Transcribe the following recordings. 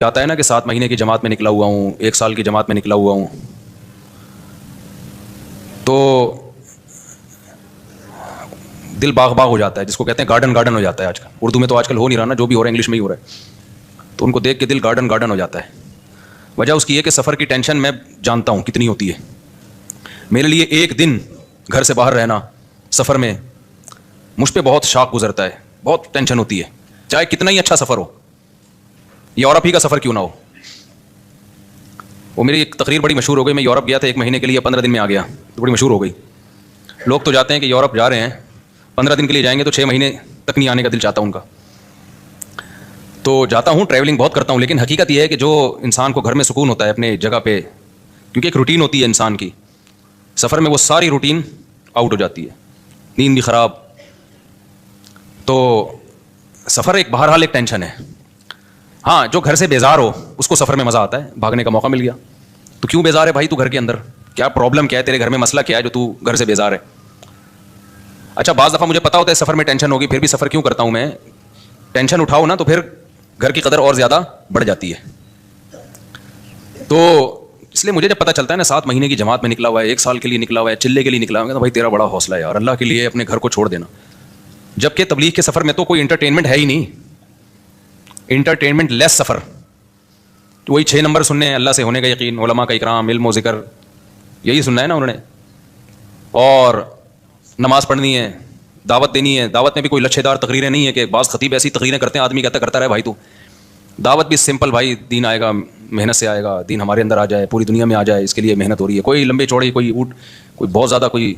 آتا ہے نا کہ 7 مہینے کی جماعت میں نکلا ہوا ہوں، 1 سال کی جماعت میں نکلا ہوا ہوں، تو دل باغ باغ ہو جاتا ہے، جس کو کہتے ہیں گارڈن گارڈن ہو جاتا ہے. آج کل اردو میں تو آج کل ہو نہیں رہا نا، جو بھی ہو رہا ہے انگلش میں ہی ہو رہا ہے. تو ان کو دیکھ کے دل گارڈن گارڈن ہو جاتا ہے. وجہ اس کی ہے کہ سفر کی ٹینشن میں جانتا ہوں کتنی ہوتی ہے. میرے لیے 1 دن گھر سے باہر رہنا سفر میں مجھ پہ بہت شاق گزرتا ہے، بہت ٹینشن ہوتی ہے، چاہے کتنا ہی اچھا سفر ہو، یورپ ہی کا سفر کیوں نہ ہو. وہ میری ایک تقریر بڑی مشہور ہو گئی. میں یورپ گیا تھا 1 مہینے کے لیے، 15 دن میں آ گیا، تو بڑی مشہور ہو گئی. لوگ تو جاتے ہیں کہ یورپ جا رہے ہیں 15 دن کے لیے جائیں گے تو 6 مہینے تک نہیں آنے کا دل چاہتا ان کا. تو جاتا ہوں، ٹریولنگ بہت کرتا ہوں، لیکن حقیقت یہ ہے کہ جو انسان کو گھر میں سکون ہوتا ہے اپنے جگہ پہ، کیونکہ ایک روٹین ہوتی ہے انسان کی، سفر میں وہ ساری روٹین آؤٹ ہو جاتی ہے، نیند بھی خراب. تو سفر ایک بہرحال ایک ٹینشن ہے. ہاں، جو گھر سے بیزار ہو اس کو سفر میں مزہ آتا ہے، بھاگنے کا موقع مل گیا. تو کیوں بیزار ہے بھائی تو گھر کے اندر؟ کیا پرابلم کیا ہے تیرے گھر میں، مسئلہ کیا ہے جو تو گھر سے بیزار ہے؟ اچھا، بعض دفعہ مجھے پتا ہوتا ہے سفر میں ٹینشن ہوگی، پھر بھی سفر کیوں کرتا ہوں میں؟ ٹینشن اٹھاؤ نا تو پھر گھر کی قدر اور زیادہ بڑھ جاتی ہے. تو اس لیے مجھے جب پتا چلتا ہے نا 7 مہینے کی جماعت میں نکلا ہوا ہے، 1 سال کے لیے نکلا ہوا ہے، چلے کے لیے نکلا ہوا ہے، تو بھائی تیرا بڑا حوصلہ ہے یار، اللہ کے لیے اپنے گھر کو چھوڑ دینا. جبکہ تبلیغ کے سفر میں تو کوئی انٹرٹینمنٹ ہے ہی نہیں، انٹرٹینمنٹ لیس سفر. وہی 6 نمبر سننے ہیں، اللہ سے ہونے کا یقین، علماء کا اکرام، علم و ذکر، یہی سننا ہے نا انہوں نے. اور نماز پڑھنی ہے، دعوت دینی ہے. دعوت میں بھی کوئی لچھے دار تقریریں نہیں ہے کہ بعض خطیب ایسی تقریریں کرتے ہیں آدمی کہتا کرتا رہے بھائی تو. دعوت بھی سمپل، بھائی دین آئے گا محنت سے آئے گا، دین ہمارے اندر آ جائے، پوری دنیا میں آ جائے، اس کے لیے محنت ہو رہی ہے. کوئی لمبے چوڑے، کوئی بہت زیادہ کوئی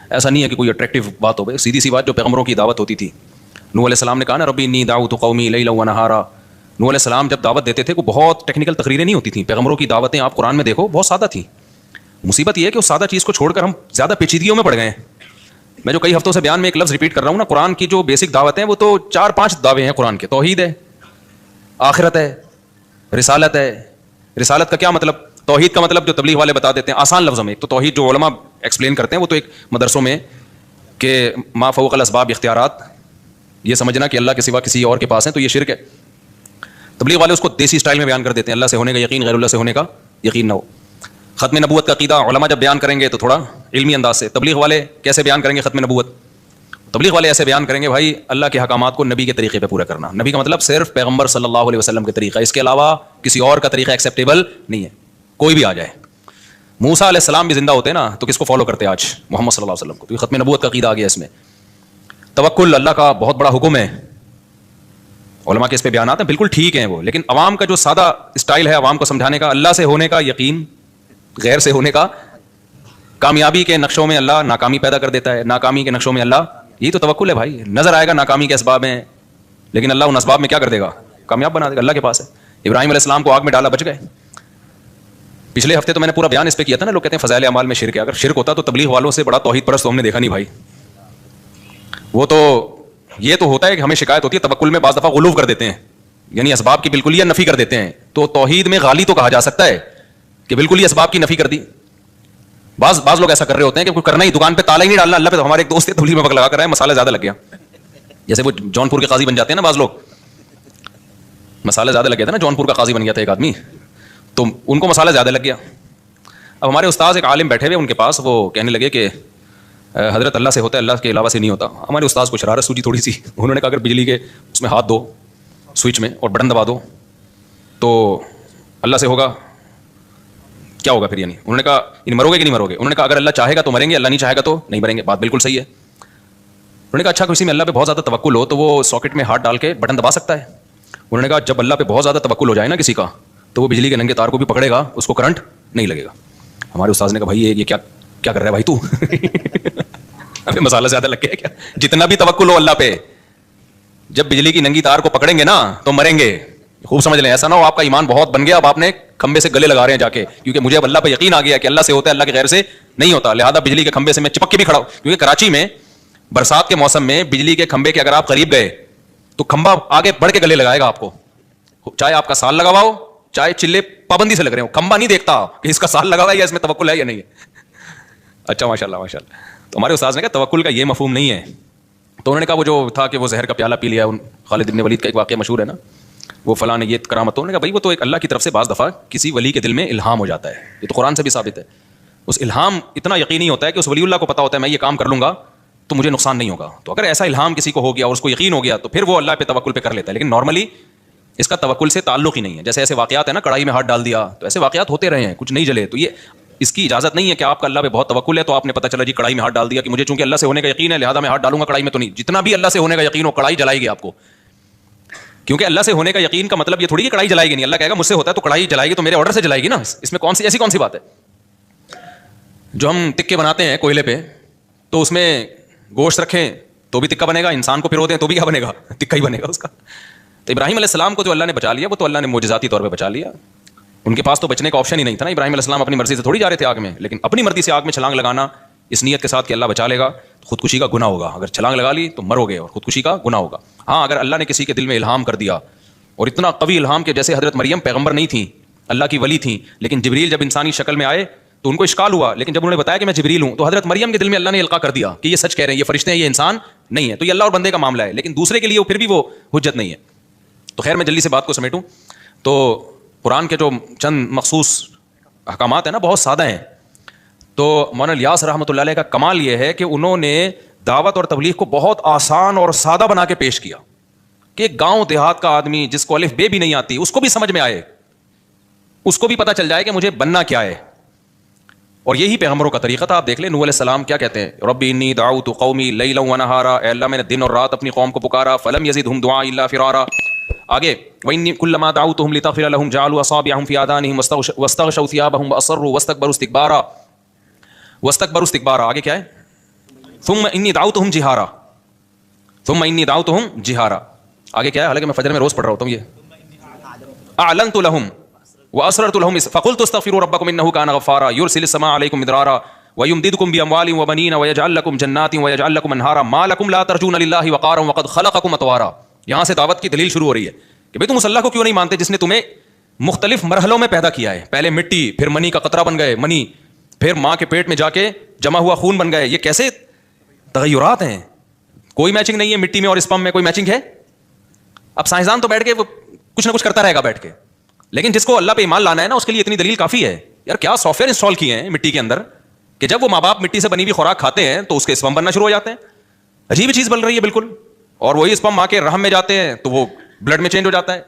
ایسا نہیں ہے کہ کوئی اٹریکٹیو بات ہو. سیدھی سی بات جو پیغمبروں کی دعوت ہوتی تھی. نوح علیہ السلام نے کہا نا ربی انی دعوت قومی لیلا و نہارا. نوح علیہ السلام جب دعوت دیتے تھے وہ بہت ٹیکنیکل تقریریں نہیں ہوتی تھیں. پیغمبروں کی دعوتیں آپ قرآن میں دیکھو بہت سادہ تھیں. مصیبت یہ ہے کہ اس سادہ چیز کو چھوڑ کر ہم زیادہ پیچیدگیوں میں پڑ گئے ہیں. میں جو کئی ہفتوں سے بیان میں ایک لفظ ریپیٹ کر رہا ہوں نا، قرآن کی جو بیسک دعوت ہیں وہ تو 4-5 دعوے ہیں قرآن کے. توحید ہے، آخرت ہے، رسالت ہے. رسالت کا کیا مطلب؟ توحید کا مطلب جو تبلیغ والے بتا دیتے ہیں آسان لفظوں میں. تو توحید جو علماء ایکسپلین کرتے ہیں وہ تو ایک مدرسوں میں کہ ما فوق الاسباب اختیارات، یہ سمجھنا کہ اللہ کے سوا کسی اور کے پاس ہیں تو یہ شرک ہے. تبلیغ والے اس کو دیسی اسٹائل میں بیان کر دیتے ہیں، اللہ سے ہونے کا یقین، غیر اللہ سے ہونے کا یقین نہ ہو. ختم نبوت کا عقیدہ علماء جب بیان کریں گے تو تھوڑا علمی انداز سے. تبلیغ والے کیسے بیان کریں گے ختم نبوت؟ تبلیغ والے ایسے بیان کریں گے بھائی اللہ کے احکامات کو نبی کے طریقے پہ پورا کرنا. نبی کا مطلب صرف پیغمبر صلی اللہ علیہ وسلم کے طریقہ، اس کے علاوہ کسی اور کا طریقہ ایکسیپٹیبل نہیں ہے. کوئی بھی آ جائے. موسیٰ علیہ السلام بھی زندہ ہوتے نا تو کس کو فالو کرتے آج؟ محمد صلی اللہ علیہ وسلم کو. تو یہ ختم نبوت کا عقیدہ آ گیا اس میں. توکل اللہ کا بہت بڑا حکم ہے. علماء کے اس پہ بیانات ہیں، بالکل ٹھیک ہیں وہ، لیکن عوام کا جو سادہ اسٹائل ہے عوام کو سمجھانے کا، اللہ سے ہونے کا یقین، غیر سے ہونے کا. کامیابی کے نقشوں میں اللہ ناکامی پیدا کر دیتا ہے، ناکامی کے نقشوں میں اللہ، یہی تو توکل ہے بھائی. نظر آئے گا ناکامی کے اسباب ہیں، لیکن اللہ ان اسباب میں کیا کر دے گا؟ کامیاب بنا دے گا. اللہ کے پاس ہے. ابراہیم علیہ السلام کو آگ میں ڈالا، بچ گئے. پچھلے ہفتے تو میں نے پورا بیان اس پہ کیا تھا نا. لوگ کہتے ہیں فضائل اعمال میں شرک ہے. اگر شرک ہوتا تو تبلیغ والوں سے بڑا توحید پرست تو ہم نے دیکھا نہیں بھائی. وہ تو یہ تو ہوتا ہے کہ ہمیں شکایت ہوتی ہے توکل میں بعض دفعہ غلو کر دیتے ہیں، یعنی اسباب کی بالکل یہ نفی کر دیتے ہیں. تو توحید میں غالی تو کہا جا سکتا ہے کہ بالکل یہ اسباب کی نفی کر دی. بعض لوگ ایسا کر رہے ہوتے ہیں کہ کوئی کرنا ہی، دکان پہ تالا ہی نہیں ڈالنا اللہ پہ. تو ہمارے ایک دوست ہے تبلیغ میں پک لگا کر رہا ہے، مسالہ زیادہ لگ گیا. جیسے وہ جونپور کے قاضی بن جاتے ہیں نا بعض لوگ، مسالہ زیادہ لگ گیا تھا نا، جونپور کا قاضی بن گیا تھا ایک آدمی، تو ان کو مسالہ زیادہ لگ گیا. اب ہمارے استاذ ایک عالم بیٹھے ہوئے ان کے پاس، وہ کہنے لگے کہ حضرت اللہ سے ہوتا ہے، اللہ کے علاوہ سے نہیں ہوتا. ہمارے استاذ کو شرارت سوچی تھوڑی سی. انہوں نے کہا اگر بجلی کے اس میں ہاتھ دو سوئچ میں اور بٹن دبا دو تو اللہ سے ہوگا، کیا ہوگا پھر؟ یعنی انہوں نے کہا یعنی مرو گے کہ نہیں مرو گے؟ انہوں نے کہا اگر اللہ چاہے گا تو مریں گے، اللہ نہیں چاہے گا تو نہیں مریں گے. بات بالکل صحیح ہے. انہوں نے کہا اچھا کسی میں اللہ پہ بہت زیادہ توکل ہو تو وہ ساکٹ میں ہاتھ ڈال کے بٹن دبا سکتا ہے؟ انہوں نے کہا جب اللہ پہ بہت زیادہ توکل ہو جائے نا کسی کا تو وہ بجلی کے ننگے تار کو بھی پکڑے گا، اس کو کرنٹ نہیں لگے گا. ہمارے استاذ نے کہا بھائی یہ کیا کر رہا ہے بھائی تو؟ ہمیں مسالہ زیادہ لگ گیا کیا؟ جتنا بھی توکل ہو اللہ پہ، جب بجلی کی ننگی تار کو پکڑیں گے نا تو مریں گے. خوب سمجھ لیں، ایسا نہ ہو آپ کا ایمان بہت بن گیا اب آپ نے کھمبے سے گلے لگا رہے ہیں جا کے، کیونکہ مجھے اب اللہ پہ یقین آ گیا کہ اللہ سے ہوتا ہے، اللہ کے غیر سے نہیں ہوتا. لہٰذا بجلی کے کھمبے سے میں چپک کے بھی کھڑا ہوں. کیونکہ کراچی میں برسات کے موسم میں بجلی کے کھمبے کے اگر آپ قریب گئے تو کھمبا آگے بڑھ کے گلے لگائے گا آپ کو، چاہے آپ کا سال لگا ہوا ہو، چاہے چلے پابندی سے لگ رہے ہو. کھمبا نہیں دیکھتا کہ اس کا سال لگا ہوا ہے یا اس میں توکل ہے یا نہیں ہے. اچھا ماشاء اللہ ماشاء اللہ. تو ہمارے استاذ نے کہا توکل کا یہ مفہوم نہیں ہے. تو انہوں نے کہا وہ جو تھا کہ وہ زہر کا پیالہ پی لیا، خالد بن ولید کا ایک واقعہ مشہور ہے نا. وہ فلاں نے یہ کرامت ہو. نے کہا بھائی وہ تو ایک اللہ کی طرف سے بعض دفعہ کسی ولی کے دل میں الہام ہو جاتا ہے, یہ تو قرآن سے بھی ثابت ہے. اس الہام اتنا یقینی ہوتا ہے کہ اس ولی اللہ کو پتا ہوتا ہے میں یہ کام کر لوں گا تو مجھے نقصان نہیں ہوگا. تو اگر ایسا الہام کسی کو ہو گیا اور اس کو یقین ہو گیا تو پھر وہ اللہ پہ توکل پہ کر لیتا ہے. لیکن نارملی اس کا توکل سے تعلق ہی نہیں ہے. جیسے ایسے واقعات ہیں نا, کڑائی میں ہاتھ ڈال دیا, تو ایسے واقعات ہوتے رہے ہیں, کچھ نہیں جلے. تو یہ اس کی اجازت نہیں ہے کہ آپ کا اللہ پہ بہت توکل ہے تو آپ نے پتہ چلا جی کڑائی میں ہاتھ ڈال دیا کہ مجھے چونکہ اللہ سے ہونے کا یقین ہے لہٰذا میں ہاتھ ڈالوں گا کڑائی میں. تو نہیں, جتنا بھی اللہ سے ہونے کا یقین ہو کڑائی جلائے گی آپ کو, کیونکہ اللہ سے ہونے کا یقین کا مطلب یہ تھوڑی کہ کڑائی جلائے گی نہیں. اللہ کہے گا مجھ سے ہوتا ہے تو کڑائی جلائے گی تو میرے آرڈر سے جلائے گی نا. اس میں کون سی ایسی کون سی بات ہے. جو ہم تکے بناتے ہیں کوئلے پہ تو اس میں گوشت رکھیں تو بھی تکا بنے گا, انسان کو پھر دیں تو بھی کیا بنے گا, تکا ہی بنے گا اس کا. تو ابراہیم علیہ السلام کو جو اللہ نے بچا لیا وہ تو اللہ نے معجزاتی طور پہ بچا لیا. ان کے پاس تو بچنے کا آپشن ہی نہیں تھا نا. ابراہیم علیہ السلام اپنی مرضی سے تھوڑی جا رہے تھے آگ میں, لیکن اپنی مرضی سے آگ میں چھلانگ لگانا اس نیت کے ساتھ کہ اللہ بچا لے گا تو خودکشی کا گناہ ہوگا. اگر چھلانگ لگا لی تو مرو گے اور خودکشی کا گناہ ہوگا. ہاں اگر اللہ نے کسی کے دل میں الہام کر دیا اور اتنا قوی الہام کہ جیسے حضرت مریم پیغمبر نہیں تھیں, اللہ کی ولی تھیں, لیکن جبریل جب انسانی شکل میں آئے تو ان کو اشکال ہوا, لیکن جب انہوں نے بتایا کہ میں جبریل ہوں تو حضرت مریم کے دل میں اللہ نے القاء کر دیا کہ یہ سچ کہہ رہے ہیں, یہ فرشتے ہیں, یہ انسان نہیں ہے. تو یہ اللہ اور بندے کا معاملہ ہے, لیکن دوسرے کے لیے پھر بھی وہ حجت نہیں ہے. تو خیر میں جلدی سے بات کو سمیٹوں تو قرآن کے جو چند مخصوص احکامات ہیں نا بہت سادہ ہیں. تو مولانا الیاس رحمۃ اللہ علیہ کا کمال یہ ہے کہ انہوں نے دعوت اور تبلیغ کو بہت آسان اور سادہ بنا کے پیش کیا کہ گاؤں دیہات کا آدمی جس کو الف بے بھی نہیں آتی اس کو بھی سمجھ میں آئے, اس کو بھی پتہ چل جائے کہ مجھے بننا کیا ہے. اور یہی پیغمبروں کا طریقہ تھا. آپ دیکھ لیں نوح علیہ السلام کیا کہتے ہیں, ربی انی دعوت قومی لیلا ونہارا, اے اللہ میں نے دن اور رات اپنی قوم کو پکارا, فلم یزدہم دعائی الا فرارا. آگے وانی کلما دعوتہم لتغفر لہم جعلوا اصابعہم فی آذانہم واستغشوا ثیابہم واصروا واستکبروا استکبارا. واستکبروا استکبارا آگے کیا ہے, ثم انی دعوتہم جہارا, ثم انی دعوتہم جہارا. آگے کیا ہے, حالانکہ میں فجر میں روز پڑھ رہا ہوتا ہوں یہ, اعلنت لہم واسررت لهم فقلت استغفروا ربكم انه كان غفارا يرسل السماء عليكم مدرارا ويمددكم باموال وبنين ويجعل لكم جنات ويجعل لكم انهارا ما لكم لا ترجون لله وقارا وقد خلقكم اطوارا. یہاں سے دعوت کی دلیل شروع ہو رہی ہے کہ بھئی تم اس اللہ کو کیوں نہیں مانتے جس نے تمہیں مختلف مرحلوں میں پیدا کیا ہے. پہلے مٹی, پھر منی کا قطرہ بن گئے منی, پھر ماں کے پیٹ میں جا کے جمع ہوا خون بن گئے. یہ کیسے تغیرات ہیں, کوئی میچنگ نہیں ہے مٹی میں اور اسپم میں, کوئی میچنگ ہے. اب سائنسدان تو بیٹھ کے وہ کچھ نہ کچھ کرتا رہے گا بیٹھ کے, لیکن جس کو اللہ پہ ایمان لانا ہے نا اس کے لیے اتنی دلیل کافی ہے. یار کیا سافٹ ویئر انسٹال کیے ہیں مٹی کے اندر کہ جب وہ ماں باپ مٹی سے بنی ہوئی خوراک کھاتے ہیں تو اس کے اسپم بننا شروع ہو جاتے ہیں. عجیب چیز بن رہی ہے بالکل. اور وہی اسپم ماں کے رحم میں جاتے ہیں تو وہ بلڈ میں چینج ہو جاتا ہے.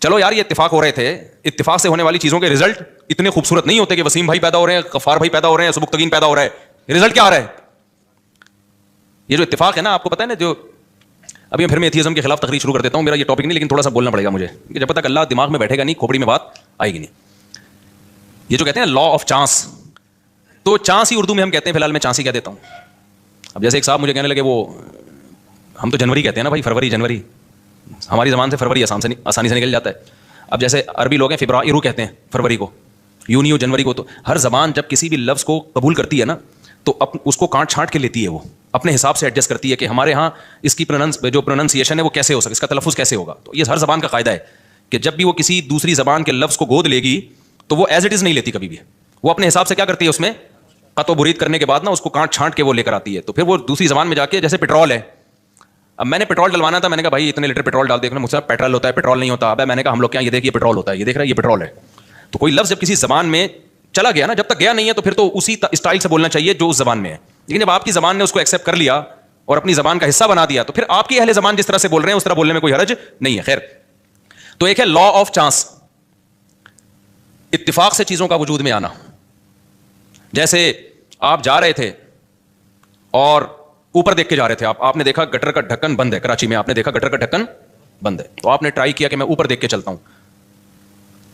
چلو یار یہ اتفاق ہو رہے تھے, اتفاق سے ہونے والی چیزوں کے رزلٹ اتنے خوبصورت نہیں ہوتے کہ وسیم بھائی پیدا ہو رہے ہیں, غفار بھائی پیدا ہو رہے ہیں, سبکتگین پیدا ہو رہا ہے. رزلٹ کیا آ رہا ہے؟ یہ جو اتفاق ہے نا, آپ کو پتا ہے نا, جو ابھی میں پھر میں ایتھیزم کے خلاف تقریر شروع کر دیتا ہوں, میرا یہ ٹاپک نہیں لیکن تھوڑا سا بولنا پڑے گا مجھے کہ جب تک اللہ دماغ میں بیٹھے گا نہیں کھوپڑی میں بات آئے گی نہیں. یہ جو کہتے ہیں لا آف چانس, تو چانس ہی اردو میں ہم کہتے ہیں, فی الحال میں چانس ہی کہہ دیتا ہوں. اب جیسے ایک صاحب مجھے کہنے لگے وہ ہم تو جنوری کہتے ہیں نا بھائی, فروری جنوری, ہماری زبان سے فروری آسانی سے نکل جاتا ہے. اب جیسے عربی لوگ ہیں فبرائرو کہتے ہیں فروری کو, یونیو جنوری کو. تو ہر زبان جب کسی بھی لفظ کو قبول کرتی ہے نا تو اس کو کانٹ چھانٹ کے لیتی ہے, وہ اپنے حساب سے ایڈجسٹ کرتی ہے کہ ہمارے ہاں اس کی جو پروننسیشن ہے وہ کیسے ہو سکے, اس کا تلفظ کیسے ہوگا. تو یہ ہر زبان کا قاعدہ ہے کہ جب بھی وہ کسی دوسری زبان کے لفظ کو گود لے گی تو وہ ایز اٹ از نہیں لیتی کبھی بھی, وہ اپنے حساب سے کیا کرتی ہے, اس میں قط و برید کرنے کے بعد نا اس کو کانٹ چھانٹ کے وہ لے کر آتی ہے. تو پھر وہ دوسری زبان میں جا کے, جیسے پیٹرول ہے, اب میں نے پیٹرول ڈلوانا تھا, میں نے کہا بھائی اتنے لیٹر پیٹرول ڈال, دیکھنا مجھ سے پیٹرول ہوتا ہے پیٹرول نہیں ہوتا. اب میں نے کہا ہم لوگ کیا, یہ دیکھیے پیٹرول ہوتا ہے, یہ دیکھ رہا ہے یہ پیٹرول ہے. تو کوئی لفظ جب کسی زبان میں چلا گیا نا, جب تک گیا نہیں ہے تو پھر تو اسی اسٹائل سے بولنا چاہیے جو اس زبان میں ہے. لیکن جب آپ کی زبان نے اس کو ایکسیپٹ کر لیا اور اپنی زبان کا حصہ بنا دیا تو پھر آپ کی اہل زبان جس طرح سے بول رہے ہیں اس طرح بولنے میں کوئی حرج نہیں ہے. خیر, تو ایک ہے لا آف چانس, اتفاق سے چیزوں کا وجود میں آنا. جیسے آپ جا رہے تھے اور اوپر دیکھ کے جا رہے تھے, آپ نے دیکھا گٹر کا ڈھکن بند ہے کراچی میں, آپ نے دیکھا گٹر کا ڈھکن بند ہے, تو آپ نے ٹرائی کیا کہ میں اوپر دیکھ کے چلتا ہوں.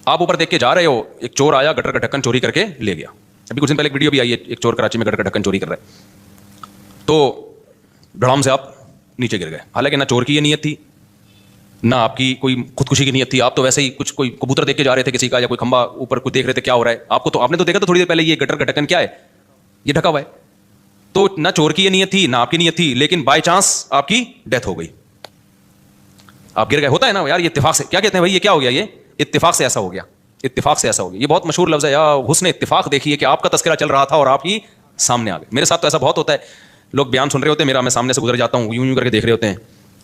آپ اوپر دیکھ کے جا رہے ہو, ایک چور آیا گٹر کا ڈھکن چوری کر کے لے گیا. ابھی کچھ دن پہلے ایک ویڈیو بھی آئی ہے, ایک چور کراچی میں گٹر کا ڈھکن چوری کر رہا ہے, تو دھڑام سے آپ نیچے گر گئے. حالانکہ نہ چور کی یہ نیت تھی نہ آپ کی کوئی خودکشی کی نیت تھی, آپ تو ویسے ہی کچھ کوئی کبوتر دیکھ کے جا رہے تھے کسی کا, یا کوئی کھمبا اوپر کچھ دیکھ رہے تھے کیا ہو رہا ہے. آپ نے تو دیکھا تھا تھوڑی دیر پہلے یہ گٹر کا ڈھکن کیا ہے, یہ ڈھکا ہوا ہے. تو نہ چور کی یہ نیت تھی نہ آپ کی نیت تھی, لیکن بائی چانس آپ کی ڈیتھ ہو گئی, آپ گر گئے. ہوتا ہے نا یار, یہ اتفاق سے, کیا کہتے ہیں بھائی یہ کیا ہو گیا, یہ اتفاق سے ایسا ہو گیا, اتفاق سے ایسا ہو گیا. یہ بہت مشہور لفظ ہے, یا حسن اتفاق دیکھیے کہ آپ کا تذکرہ چل رہا تھا اور آپ ہی سامنے آ گئے. میرے ساتھ تو ایسا بہت ہوتا ہے, لوگ بیان سن رہے ہوتے ہیں میرا, میں سامنے سے گزر جاتا ہوں, یوں کر کے دیکھ رہے ہوتے ہیں,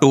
2,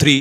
3,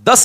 10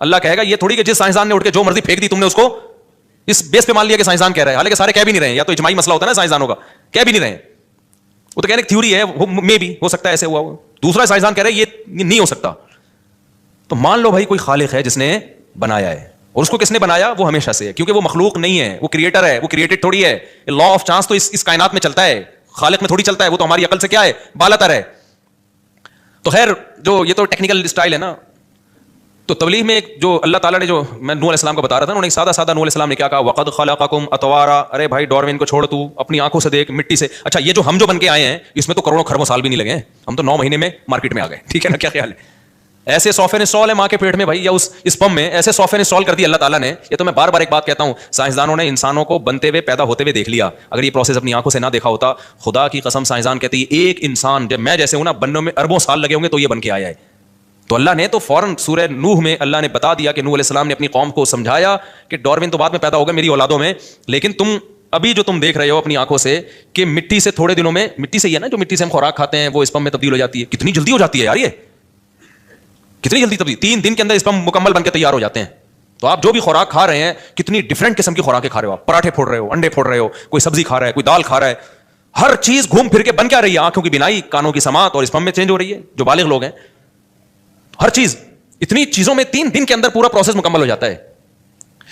اللہ کہے گا یہ تھوڑی کہ جس سائنسدان نے اٹھ کے جو مرضی پھینک دی تم نے اس کو اس بیس پہ مان لیا کہ سائنسدان کہہ رہا ہے, حالانکہ سارے کہہ بھی نہیں رہے ہیں. یا تو اجماعی مسئلہ ہوتا ہے نا سائنسدانوں کا, کہہ بھی نہیں رہے ہیں, وہ تو کہنے ایک تھیوری ہے, وہ میں بھی ہو سکتا ہے ایسے ہوا ہو. دوسرا سائنسدان کہہ رہا ہے یہ نہیں ہو سکتا. تو مان لو بھائی کوئی خالق ہے جس نے بنایا ہے, اور اس کو کس نے بنایا, وہ ہمیشہ سے ہے, کیونکہ وہ مخلوق نہیں ہے, وہ کریٹر ہے, وہ کریٹڈ تھوڑی ہے. لا آف چانس تو اس کائنات میں چلتا ہے, خالق میں تھوڑی چلتا ہے, وہ تو ہماری عقل سے کیا ہے, بالاتر ہے. تو خیر جو یہ تو ٹیکنیکل اسٹائل ہے نا. تو تبلیغ میں ایک جو اللہ تعالیٰ نے جو میں نوح علیہ السلام کا بتا رہا تھا, انہوں نے سادہ نوح علیہ السلام نے کیا کہا, وقد خلقکم اطوارا. ارے بھائی ڈاروین کو چھوڑ, تو اپنی آنکھوں سے دیکھ مٹی سے. اچھا یہ جو ہم جو بن کے آئے ہیں اس میں تو کروڑوں خربوں سال بھی نہیں لگے ہیں, ہم تو 9 مہینے میں مارکیٹ میں آ گئے, ٹھیک ہے نا, کیا خیال ہے. ایسے سافٹ ویئر انسٹال ہے ماں کے پیٹ میں بھائی, یا اس اسپم میں ایسے سافٹ ویئر انسٹال کر دی اللہ تعالیٰ نے. یہ تو میں بار بار ایک بات کہتا ہوں, سائنسدانوں نے انسانوں کو بنتے ہوئے پیدا ہوتے ہوئے دیکھ لیا. اگر یہ پروسیس اپنی آنکھوں سے نہ دیکھا ہوتا, خدا کی قسم سائنسدان کہتی ہے ایک انسان جب میں جیسے ہوں نا بننے میں اربوں سال لگے ہوں گے تو یہ بن کے آیا ہے. تو اللہ نے تو فوراً سورہ نوح میں اللہ نے بتا دیا کہ نوح علیہ السلام نے اپنی قوم کو سمجھایا کہ ڈاروین تو بعد میں پیدا ہوگا میری اولادوں میں, لیکن تم ابھی جو تم دیکھ رہے ہو اپنی آنکھوں سے کہ مٹی سے تھوڑے دنوں میں, مٹی سے ہی ہے نا جو مٹی سے ہم خوراک کھاتے ہیں وہ اسپم میں تبدیل ہو جاتی ہے. کتنی جلدی ہو جاتی ہے یار, یہ کتنی جلدی تبدیل, 3 دن کے اندر اسپم مکمل بن کے تیار ہو جاتے ہیں. تو آپ جو بھی خوراک کھا رہے ہیں کتنی ڈفرینٹ قسم کی خوراکیں کھا رہے ہو, آپ پراٹھے پھوڑ رہے ہو, انڈے پھوڑ رہے ہو, کوئی سبزی کھا رہا ہے, کوئی دال کھا رہا ہے, ہر چیز گھوم پھر کے بن کیا رہی ہے, آنکھوں کی بینائی, کانوں کی سماعت اور اسپم میں چینج ہو رہی ہے. جو بالغ لوگ ہیں ہر چیز اتنی چیزوں میں 3 دن کے اندر پورا پروسیس مکمل ہو جاتا ہے.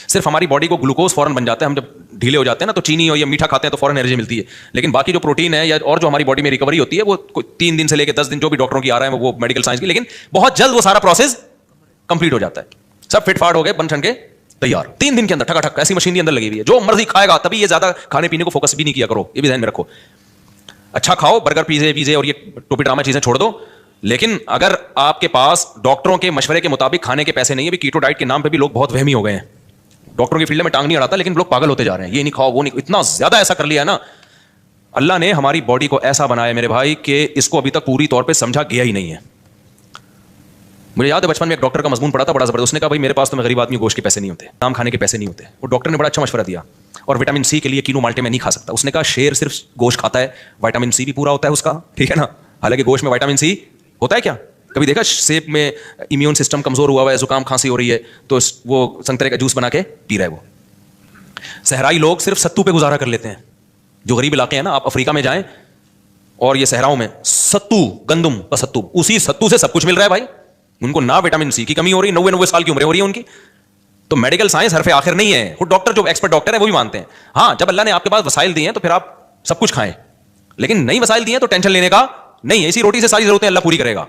صرف ہماری باڈی کو گلوکوز فوراً بن جاتا ہے, ہم جب ڈھیلے ہو جاتے ہیں نا تو چینی اور یا میٹھا کھاتے ہیں تو فوراً انرجی ملتی ہے. لیکن باقی جو پروٹین ہے یا اور جو ہماری باڈی میں ریکوری ہوتی ہے وہ 3 دن سے لے کے 10 دن جو بھی ڈاکٹروں کی آ رہا ہے وہ میڈیکل سائنس کی, لیکن بہت جلد وہ سارا پروسیس کمپلیٹ ہو جاتا ہے. سب فٹ فاٹ ہو گئے, بن ٹھن کے تیار 3 دن کے اندر, ٹھکا ٹھک ایسی مشین کے اندر لگی ہوئی ہے, جو مرضی کھائے گا. تبھی یہ زیادہ کھانے پینے کو فوکس بھی نہیں کیا کرو, یہ بھی ذہن میں رکھو. اچھا کھاؤ, برگر پیزے اور یہ ٹوپی ڈرامہ چیزیں چھوڑ دو, لیکن اگر آپ کے پاس ڈاکٹروں کے مشورے کے مطابق کھانے کے پیسے نہیں ہے, کیٹو ڈائٹ کے نام پہ بھی لوگ بہت وہمی ہو گئے ہیں. ڈاکٹروں کی فیلڈ میں ٹانگ نہیں اڑاتا, لیکن لوگ پاگل ہوتے جا رہے ہیں, یہ نہیں کھاؤ وہ نہیں, اتنا زیادہ ایسا کر لیا ہے نا. اللہ نے ہماری باڈی کو ایسا بنایا میرے بھائی کہ اس کو ابھی تک پوری طور پہ سمجھا گیا ہی نہیں ہے. مجھے یاد ہے بچپن میں ایک ڈاکٹر کا مضمون پڑھا تھا بڑا زبردست. اس نے کہا بھائی میرے پاس تو میں غریب آدمی گوشت کے پیسے نہیں ہوتے, نام کھانے کے پیسے نہیں ہوتے. وہ ڈاکٹر نے بڑا اچھا مشورہ دیا, اور وٹامن سی کے لیے کینو مالٹے میں نہیں کھا سکتا. اس نے کہا شیر صرف گوشت کھاتا ہے, وٹامن سی بھی پورا ہوتا ہے اس کا, ٹھیک ہے نا, حالانکہ گوشت میں وٹامن سی ہوتا ہے کیا. کبھی دیکھا سیب میں امیون سسٹم کمزور ہوا ہوا ہے, زکام کھانسی ہو رہی ہے تو وہ سنترے کا جوس بنا کے پی رہا ہے. وہ صحرائی لوگ صرف ستو پہ گزارا کر لیتے ہیں. جو غریب علاقے ہیں نا, آپ افریقہ میں جائیں اور یہ صحراؤں میں ستو, گندم کا ستو, اسی ستو سے سب کچھ مل رہا ہے بھائی. ان کو نہ وٹامن سی کی کمی ہو رہی ہے, 90 سال کی عمریں ہو رہی ہے ان کی. تو میڈیکل سائنس حرف آخر نہیں ہے. وہ ڈاکٹر جو ایکسپرٹ ڈاکٹر ہے وہ بھی مانتے ہیں, ہاں جب اللہ نے آپ کے پاس وسائل دیے ہیں تو پھر آپ سب کچھ کھائیں, لیکن نئی وسائل دیے ہیں تو ٹینشن لینے کا نہیں ہے. اسی روٹی سے ساری ضرورتیں اللہ پوری کرے گا.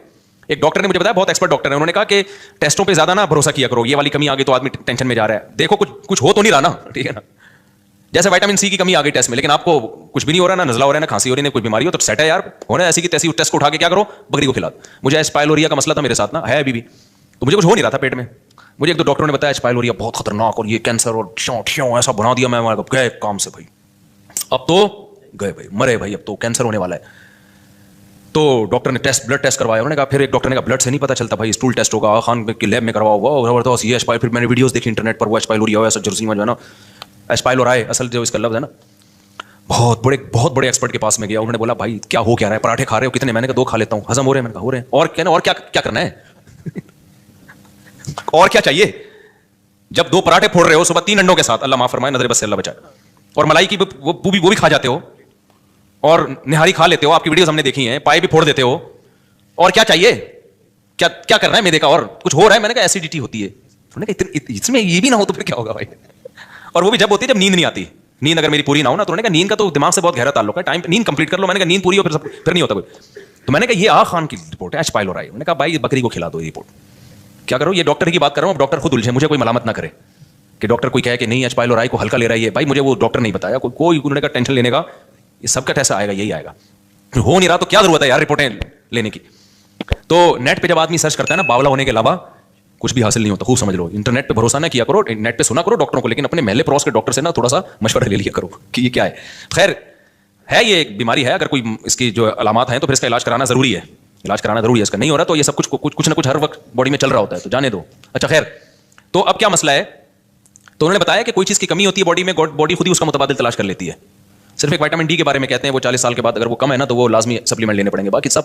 ایک ڈاکٹر نے مجھے بتایا, بہت ایکسپرٹ ڈاکٹر ہے, انہوں نے کہا کہ ٹیسٹوں پہ زیادہ نہ بھروسہ کیا کرو, یہ والی کمی آ گئی تو آدمی ٹینشن میں جا رہا ہے. دیکھو کچھ ہو تو نہیں رہا نا, ٹھیک ہے نا. جیسے وٹامن سی کی کمی آ گئی ٹیسٹ میں, لیکن آپ کو کچھ بھی نہیں ہو رہا, نہ نزلہ ہو رہا ہے, نہ کھانسی ہو رہی ہے, نہ کوئی بیماری ہو, تو سیٹ ہے یار. ہونا ایسی کی تیسی ٹیسٹ کو اٹھا کے کیا کرو, بکری کو کھلا دو. مجھے اسپائلوریا کا مسئلہ تھا میرے ساتھ نا, ہے ابھی بھی, تو مجھے کچھ ہو نہیں رہا تھا پیٹ میں. مجھے ایک دو ڈاکٹروں نے بتایا اسپائلوریا بہت خطرناک, اور یہ کینسر, اور ٹھیوں ایسا بنا دیا. میں گئے کام سے بھائی, اب تو گئے بھائی, مرے بھائی, اب تو کینسر ہونے والا ہے. تو ڈاکٹر نے بلڈ ٹیسٹ کروایا. انہوں نے کہا, پھر ایک ڈاکٹر نے کہا بلڈ سے نہیں پتہ چلتا بھائی, اسٹول ٹیسٹ ہوگا, خان کی لیب میں کرواؤ. وہ زبردست یہ اسپائل. پھر میں نے ویڈیوز دیکھی انٹرنیٹ پر, وہ اسپائلوریا ہوا ایسا جرثیمہ جو ہے نا, اسپائلورائے اصل جو اس کا لفظ ہے نا. بہت بڑے ایکسپرٹ کے پاس میں گیا. انہوں نے بولا بھائی کیا ہو کیا رہا ہے, پراٹھے کھا رہے ہو کتنے؟ میں نے کہا 2 کھا لیتا ہوں. ہضم ہو رہے ہیں؟ میں نے کہا ہو رہے ہیں. اور کہنا اور کیا کرنا ہے اور کیا چاہیے؟ جب 2 پراٹھے پھوڑ رہے ہو صبح 3 انڈوں کے ساتھ, اللہ معاف فرمائے, نظر بس سے اللہ بچائے, اور ملائی کی وہ بھی کھا جاتے ہو, اور نہاری کھا لیتے ہو, آپ کی ویڈیوز ہم نے دیکھی ہیں, پائے بھی پھوڑ دیتے ہو, اور کیا چاہیے؟ کیا کرنا ہے میدے کا, اور کچھ ہو رہا ہے؟ میں نے کہا ایسیڈیٹی ہوتی ہے. انہوں نے کہا اس میں یہ بھی نہ ہو تو پھر کیا ہوگا بھائی؟ اور وہ بھی جب ہوتی ہے جب نیند نہیں آتی. نیند اگر میری پوری نہ ہو نا, تو انہوں نے کہا نیند کا تو دماغ سے بہت گہرا تعلق ہے, ٹائم پہ نیند کمپلیٹ کر لو. میں نے کہا نیند پوری ہو پھر نہیں ہوتا کوئی. تو میں نے کہا یہ آغا خان کی رپورٹ ہے, اسپائلورائے. انہوں نے کہا بھائی بکری کو کھلا دو یہ رپورٹ. کیا کرو, یہ ڈاکٹر کی بات کر رہا ہوں, اب ڈاکٹر خود الجھے, مجھے کوئی ملامت نہ کرے کہ ڈاکٹر کوئی کہے کہ نہیں اسپائلورائے کو ہلکا لے رہا ہے. بھائی مجھے وہ ڈاکٹر نہیں بتایا کوئی. انہوں نے کہا ٹینشن لینے کا, یہ سب کا ٹیسٹ آئے گا, یہی آئے گا. ہو نہیں رہا تو کیا ضرورت ہے یار رپورٹیں لینے کی. تو نیٹ پہ جب آدمی سرچ کرتا ہے نا, باولا ہونے کے علاوہ کچھ بھی حاصل نہیں ہوتا. خوب سمجھ لو, انٹرنیٹ پہ بھروسہ نہ کیا کرو, نیٹ پہ سنا کرو ڈاکٹروں کو, لیکن اپنے محلے پڑوس کے ڈاکٹر سے نا تھوڑا سا مشورہ لے لیا کرو کہ یہ کیا ہے. خیر ہے, یہ ایک بیماری ہے, اگر کوئی اس کی جو علامات ہیں تو پھر اس کا علاج کرانا ضروری ہے. علاج کرانا ضروری ہے. اس کا نہیں ہو رہا تو یہ سب کچھ نہ کچھ ہر وقت باڈی میں چل رہا ہوتا ہے, تو جانے دو. اچھا خیر, تو اب کیا مسئلہ ہے؟ تو انہوں نے بتایا کہ کوئی چیز کی کمی ہوتی ہے باڈی میں, باڈی خود ہی اس کا متبادل تلاش کر لیتی ہے. صرف ایک وٹامن ڈی کے بارے میں کہتے ہیں, وہ 40 سال کے بعد اگر وہ کم ہے نا تو وہ لازمی سپلیمنٹ لینے پڑیں گے, باقی سب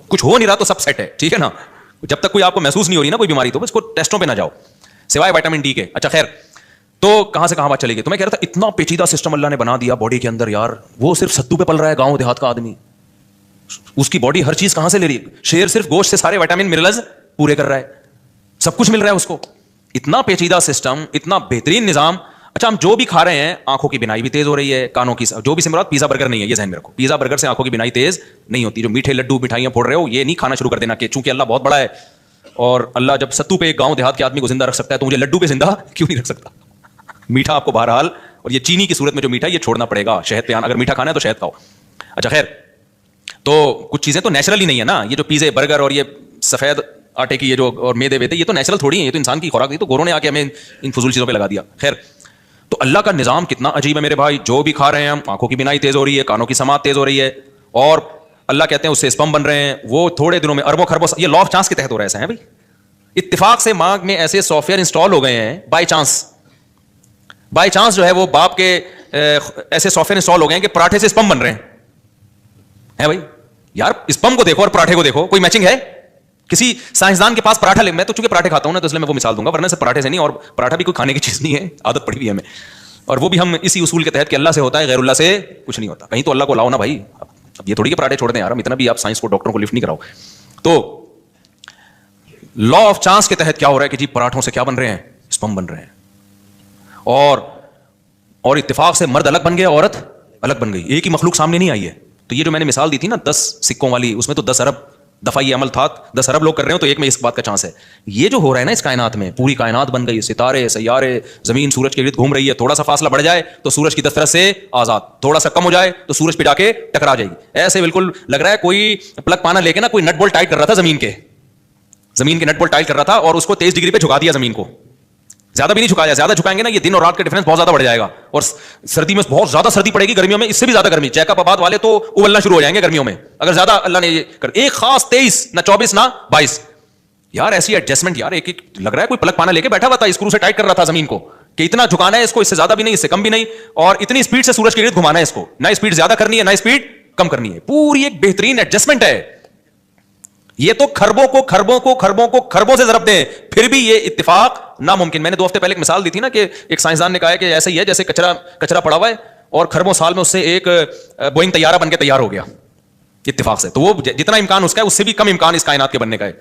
کچھ ہو نہیں رہا تو سب سیٹ ہے, ٹھیک ہے نا. جب تک کوئی آپ کو محسوس نہیں ہو رہی نا کوئی بیماری, تو اس کو ٹیسٹوں پہ نہ جاؤ سوائے وٹامن ڈی کے. اچھا خیر, تو کہاں سے کہاں بات چلے گی. تو میں کہہ رہا تھا اتنا پیچیدہ سسٹم اللہ نے بنا دیا باڈی کے اندر یار. وہ صرف ستو پہ پل رہا ہے گاؤں دیہات کا آدمی, اس کی باڈی ہر چیز کہاں سے لے رہی ہے. شیر صرف گوشت سے سارے وٹامن منرلز پورے کر رہا ہے, سب کچھ مل رہا ہے اس کو. اتنا پیچیدہ سسٹم, اتنا بہترین نظام. اچھا ہم جو بھی کھا رہے ہیں, آنکھوں کی بینائی بھی تیز ہو رہی ہے, کانوں کی, جو بھی سمرات, پیزا برگر نہیں ہے, یہ ذہن میں رکھو. پیزا برگر سے آنکھوں کی بینائی تیز نہیں ہوتی. جو میٹھے لڈو مٹھائیاں پھوڑ رہے ہو, یہ نہیں کھانا شروع کر دینا کہ چونکہ اللہ بہت بڑا ہے, اور اللہ جب ستو پہ ایک گاؤں دیہات کے آدمی کو زندہ رکھ سکتا ہے تو مجھے لڈو پہ زندہ کیوں نہیں رکھ سکتا. میٹھا آپ کو بہرحال, اور یہ چینی کی صورت میں جو میٹھا یہ چھوڑنا پڑے گا. شہد پہ اگر میٹھا کھانا ہے تو شہد کھاؤ. اچھا خیر, تو کچھ چیزیں تو نیچرل ہی نہیں ہے نا. یہ جو پیزے برگر اور یہ سفید آٹے کی یہ جو اور میدے ویدے, یہ تو نیچرل تھوڑی ہیں, یہ تو انسان کی خوراک. یہ تو گوروں نے آ کے ہمیں ان فضول چیزوں پہ لگا دیا. خیر, تو اللہ کا نظام کتنا عجیب ہے میرے بھائی. جو بھی کھا رہے ہیں ہم, آنکھوں کی بینائی تیز ہو رہی ہے, کانوں کی سماعت تیز ہو رہی ہے, اور اللہ کہتے ہیں اس سے اسپم بن رہے ہیں. وہ تھوڑے دنوں میں اربوں خربوں, یہ لا آف چانس کے تحت ہو رہا ہے. ایسا ہے بھائی, اتفاق سے ماں میں ایسے سافٹ ویئر انسٹال ہو گئے ہیں بائی چانس جو ہے وہ باپ کے ایسے سافٹ ویئر انسٹال ہو گئے ہیں کہ پراٹھے سے اسپم بن رہے ہیں بھائی. یار اسپم کو دیکھو اور پراٹھے کو دیکھو, کوئی میچنگ ہے؟ کسی سائنسدان کے پاس پراٹھا لے, میں تو چونکہ پراٹھے کھاتا ہوں نا تو اس لیے میں وہ مثال دوں گا, ورنہ سے پراٹھے سے نہیں. اور پراٹھا بھی کوئی کھانے کی چیز نہیں ہے, عادت پڑی ہوئی ہے ہمیں, اور وہ بھی ہم اسی اصول کے تحت کہ اللہ سے ہوتا ہے, غیر اللہ سے کچھ نہیں ہوتا. کہیں تو اللہ کو لاؤ نا بھائی. اب یہ تھوڑی کہ پراٹھے چھوڑ دیں یار, اتنا بھی آپ سائنس کو, ڈاکٹروں کو لفٹ نہیں کراؤ. تو لا آف چانس کے تحت کیا ہو رہا ہے کہ جی پراٹھوں سے کیا بن رہے ہیں, اسپم بن رہے ہیں. اور اتفاق سے مرد الگ بن گیا, عورت الگ بن گئی, ایک ہی مخلوق سامنے نہیں آئی ہے. تو یہ جو میں نے مثال دی تھی نا 10 سکوں والی, اس میں تو 10 ارب دفعہ یہ عمل تھا, 10 ارب لوگ کر رہے ہو, تو ایک میں اس بات کا چانس ہے. یہ جو ہو رہا ہے نا اس کائنات میں, پوری کائنات بن گئی, ستارے, سیارے, زمین سورج کے ارد گھوم رہی ہے. تھوڑا سا فاصلہ بڑھ جائے تو سورج کی طرف سے آزاد, تھوڑا سا کم ہو جائے تو سورج پہ جا کے ٹکرا جائے گی. ایسے بالکل لگ رہا ہے کوئی پلگ پانا لے کے نا کوئی نٹ بولٹ ٹائٹ کر رہا تھا زمین کے نٹ بولٹ ٹائٹ کر رہا تھا, اور اس کو 23 ڈگری پہ جھکا دیا زمین کو. زیادہ بھی نہیں جھکایا, زیادہ جھکائیں گے نا یہ دن اور رات کا ڈفرنس بہت زیادہ بڑھ جائے گا, اور سردی میں بہت زیادہ سردی پڑے گی, گرمیوں میں اس سے بھی زیادہ گرمی. چیک اپ آباد والے تو ابلنا شروع ہو جائیں گے گرمیوں میں اگر زیادہ اللہ نے یہ کر. ایک خاص 23, نہ 24 نہ 22. یار ایسی ایڈجسٹمنٹ یار, ایک لگ رہا ہے کوئی پلک پانا لے کے بیٹھا ہوا تھا, اسکرو سے ٹائٹ کر رہا تھا زمین کو کہ اتنا جھکانا ہے اس کو, اس سے زیادہ بھی نہیں, اس سے کم بھی نہیں, اور اتنی اسپیڈ سے سورج کے ارد گھمانا ہے اس کو, نہ اسپیڈ زیادہ کرنی ہے نہ اسپیڈ کم کرنی ہے. پوری ایک بہترین ایڈجسٹمنٹ ہے. یہ تو خربوں سے ضرب دیں, پھر بھی یہ اتفاق ناممکن. میں نے 2 ہفتے پہلے ایک مثال دی تھی نا کہ ایک سائنسدان نے کہا ہے کہ ایسا ہی ہے جیسے کچرا پڑا ہوا ہے اور خربوں سال میں اس سے ایک بوئنگ طیارہ بن کے تیار ہو گیا اتفاق سے. تو وہ جتنا امکان اس کا ہے اس سے بھی کم امکان اس کائنات کے بننے کا ہے.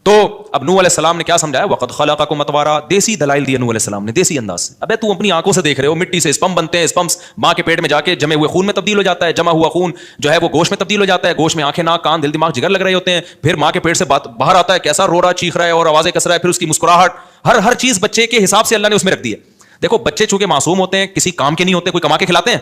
تو اب نوح علیہ السلام نے کیا سمجھایا, وقد خلقکم اطوارا, دیسی دلائل دیے نوح علیہ السلام نے دیسی انداز سے. ابے تو اپنی آنکھوں سے دیکھ رہے ہو, مٹی سے اسپم بنتے ہیں, اسپمس ماں کے پیٹ میں جا کے جمے ہوئے خون میں تبدیل ہو جاتا ہے, جمع ہوا خون جو ہے وہ گوشت میں تبدیل ہو جاتا ہے, گوشت میں آنکھیں, ناک, کان, دل, دماغ, جگر لگ رہے ہوتے ہیں, پھر ماں کے پیٹ سے باہر آتا ہے, کیسا رو رہا, چیخ رہا ہے اور آوازیں کس رہا ہے, پھر اس کی مسکراہٹ, ہر چیز بچے کے حساب سے اللہ نے اس میں رکھ دی ہے. دیکھو بچے چونکہ معصوم ہوتے ہیں, کسی کام کے نہیں ہوتے, کوئی کما کے کھلاتے ہیں,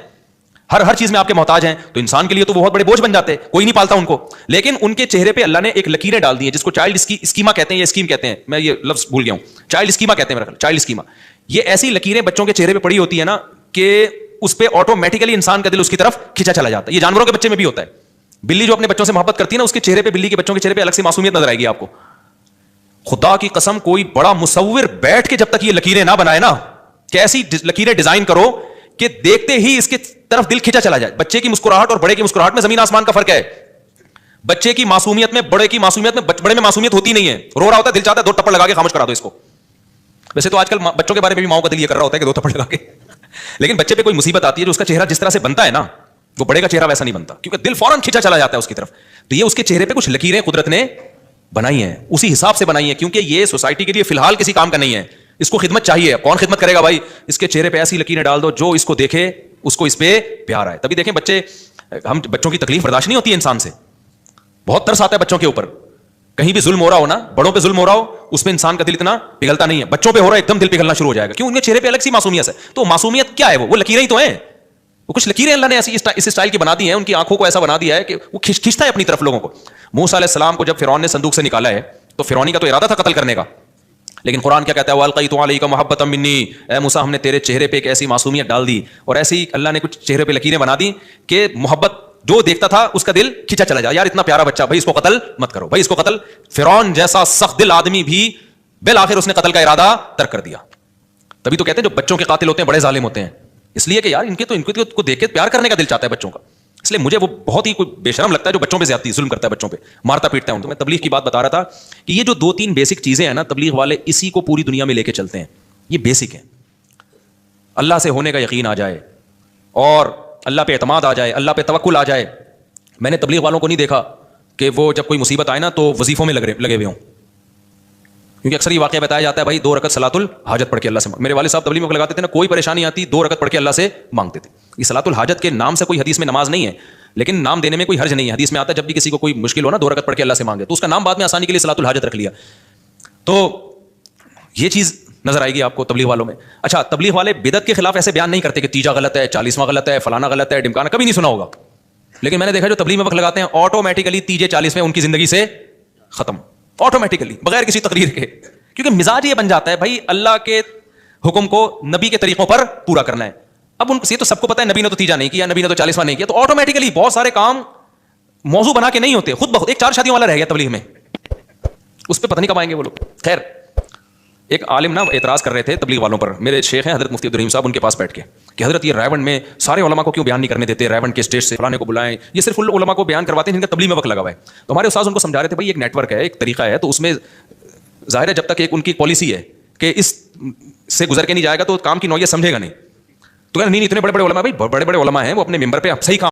ہر چیز میں آپ کے محتاج ہیں, تو انسان کے لیے تو بہت بڑے بوجھ بن جاتے ہیں, کوئی نہیں پالتا ان کو. لیکن ان کے چہرے پہ اللہ نے ایک لکیریں ڈال دی ہیں جس کو چائلڈ اسکیما کہتے ہیں, یا اسکیم کہتے ہیں, میں یہ لفظ بھول گیا ہوں, چائلڈ اسکیما کہتے ہیں میرا خیال, چائلڈ اسکیما. یہ ایسی لکیریں بچوں کے چہرے پہ پڑی ہوتی ہے نا کہ اس پہ آٹومیٹکلی انسان کا دل اس کی طرف کھینچا چلا جاتا ہے. یہ جانوروں کے بچے میں بھی ہوتا ہے. بلی جو اپنے بچوں سے محبت کرتی ہے نا, اس کے چہرے پہ, بلی کے بچوں کے چہرے پہ الگ سی معصومیت نظر آئے گی آپ کو. خدا کی قسم کوئی بڑا مصور بیٹھ کے جب تک یہ لکیریں نہ بنائے نا, کہ ایسی لکیریں ڈیزائن کرو کہ دیکھتے ہی اس کے طرف دل کھینچا چلا جائے. بچے کی مسکراہٹ اور بڑے کی مسکراہٹ میں زمین آسمان کا فرق ہے. بچے کی معصومیت میں, بڑے کی معصومیت میں, بڑے میں معصومیت ہوتی نہیں ہے, رو رہا ہوتا ہے, دل چاہتا ہے 2 تھپڑ لگا کے خاموش کرا دو اس کو. ویسے تو آج کل بچوں کے بارے میں بھی ماؤں کا دل یہ کر رہا ہوتا ہے کہ 2 تھپڑ لگا کے, لیکن بچے پہ کوئی مصیبت آتی ہے جو اس کا چہرہ جس طرح سے بنتا ہے نا, وہ بڑے کا چہرہ ویسا نہیں بنتا, کیونکہ دل فوراً کھینچا چلا جاتا ہے اس کی طرف. تو یہ اس کے چہرے پہ کچھ لکیریں قدرت نے بنائی ہیں, اسی حساب سے بنائی ہیں, کیونکہ یہ سوسائٹی کے لیے فی الحال کسی کام کا نہیں ہے. اس کو خدمت چاہیے, کون خدمت کرے گا بھائی. اس کے چہرے پہ ایسی لکیریں ڈال دو جو اس کو دیکھے اس کو اس پہ پیار آئے. تبھی دیکھیں بچے, ہم بچوں کی تکلیف برداشت نہیں ہوتی ہے انسان سے, بہت ترس آتا ہے بچوں کے اوپر. کہیں بھی ظلم ہو رہا ہو نا, بڑوں پہ ظلم ہو رہا ہو, اس پہ انسان کا دل اتنا پگھلتا نہیں ہے. بچوں پہ ہو رہا ہے ایک دم دل پگھلنا شروع ہو جائے گا, کیوں, ان کے چہرے پہ الگ سی معصومیت ہے. تو معصومیت کیا ہے, وہ لکیریں ہی تو ہیں. وہ کچھ لکیریں اللہ نے ایسی اس اسٹائل کی بنا دی ہیں, ان کی آنکھوں کو ایسا بنا دیا ہے کہ وہ کھینچتا ہے اپنی طرف لوگوں کو. موسیٰ علیہ السلام کو جب فرعون نے صندوق سے نکالا ہے تو فرعونی کا تو ارادہ تھا قتل کرنے کا, لیکن قرآن کیا کہتا ہے, وَأَلْقَيْتُ عَلَيْكَ مَحَبَّةً مِّنِّي, اے موسیٰ ہم نے تیرے چہرے پہ ایک ایسی معصومیت ڈال دی, اور ایسی اللہ نے کچھ چہرے پہ لکیریں بنا دی کہ محبت جو دیکھتا تھا اس کا دل کھینچا چلا جائے. یار اتنا پیارا بچہ, بھائی اس کو قتل مت کرو, بھائی اس کو قتل. فرعون جیسا سخت دل آدمی بھی بالآخر اس نے قتل کا ارادہ ترک کر دیا. تبھی تو کہتے ہیں جو بچوں کے قاتل ہوتے ہیں بڑے ظالم ہوتے ہیں, اس لیے کہ یار ان کو دیکھ کے پیار کرنے کا دل چاہتا ہے بچوں کا. اس لیے مجھے وہ بہت ہی کوئی بے شرم لگتا ہے جو بچوں پہ زیادتی ظلم کرتا ہے، بچوں پہ مارتا پیٹتا ہے ان کو۔ میں تبلیغ کی بات بتا رہا تھا کہ یہ جو 2-3 بیسک چیزیں ہیں نا، تبلیغ والے اسی کو پوری دنیا میں لے کے چلتے ہیں، یہ بیسک ہیں۔ اللہ سے ہونے کا یقین آ جائے اور اللہ پہ اعتماد آ جائے، اللہ پہ توکل آ جائے۔ میں نے تبلیغ والوں کو نہیں دیکھا کہ وہ جب کوئی مصیبت آئے نا تو وظیفوں میں لگے ہوئے ہوں، کیونکہ اکثر یہ واقعہ بتایا جاتا ہے بھائی 2 رکعت صلاۃ الحاجت پڑھ کے اللہ سے میرے والد صاحب تبلیغ میں لگاتے تھے نا، کوئی پریشانی آتی 2 رکعت پڑھ کے اللہ سے مانگتے تھے۔ یہ صلاۃ الحاجت کے نام سے کوئی حدیث میں نماز نہیں ہے، لیکن نام دینے میں کوئی حرج نہیں ہے۔ حدیث میں آتا ہے جب بھی کسی کو کوئی مشکل ہو نا 2 رکعت پڑھ کے اللہ سے مانگے، تو اس کا نام بعد میں آسانی کے لیے صلاۃ الحاجت رکھ لیا۔ تو یہ چیز نظر آئے گی آپ کو تبلیغ والوں میں۔ اچھا، تبلیغ والے بدعت کے خلاف ایسے بیان نہیں کرتے کہ تیجا غلط ہے، 40واں غلط ہے، فلانا غلط ہے، ڈمکانا، کبھی نہیں سنا ہوگا، لیکن میں نے دیکھا جو تبلیغ میں وقت لگاتے ہیں آٹومیٹیکلی تیجے 40ویں ان کی زندگی سے ختم، آٹومیٹیکلی بغیر کسی تقریر کے، کیونکہ مزاج یہ بن جاتا ہے بھائی اللہ کے حکم کو نبی کے طریقوں پر پورا کرنا ہے۔ اب ان کو یہ تو سب کو پتا ہے نبی نے تو تیجا نہیں کیا، نبی نے تو 40واں نہیں کیا، تو آٹومیٹیکلی بہت سارے کام موضوع بنا کے نہیں ہوتے، خود بخود۔ ایک 4 شادیوں والا رہ گیا تبلیغ میں، اس پہ پتہ نہیں کب آئیں گے وہ لوگ۔ خیر، ایک عالم نا اعتراض کر رہے تھے تبلیغ والوں پر، میرے شیخ ہیں حضرت مفتی عبدالرحیم صاحب، ان کے پاس بیٹھ کے کہ حضرت یہ ریونڈ میں سارے علماء کو کیوں بیان نہیں کرنے دیتے، ریونڈ کے اسٹیج سے فلانے کو بلائیں، یہ صرف ان علماء کو بیان کرواتے ہیں جن کا تبلیغ میں وقت لگا ہوا ہے۔ تو ہمارے استاد ان کو سمجھا رہے تھے بھائی ایک نیٹ ورک ہے، ایک طریقہ ہے، تو اس میں ظاہر ہے جب تک ایک ان کی پالیسی ہے کہ اس سے گزر کے نہیں جائے گا تو کام کی نوعیت سمجھے گا نہیں۔ تو کہا نہیں اتنے بڑے بڑے علماء، بھائی بڑے بڑے علماء ہیں وہ اپنے ممبر پہ صحیح کام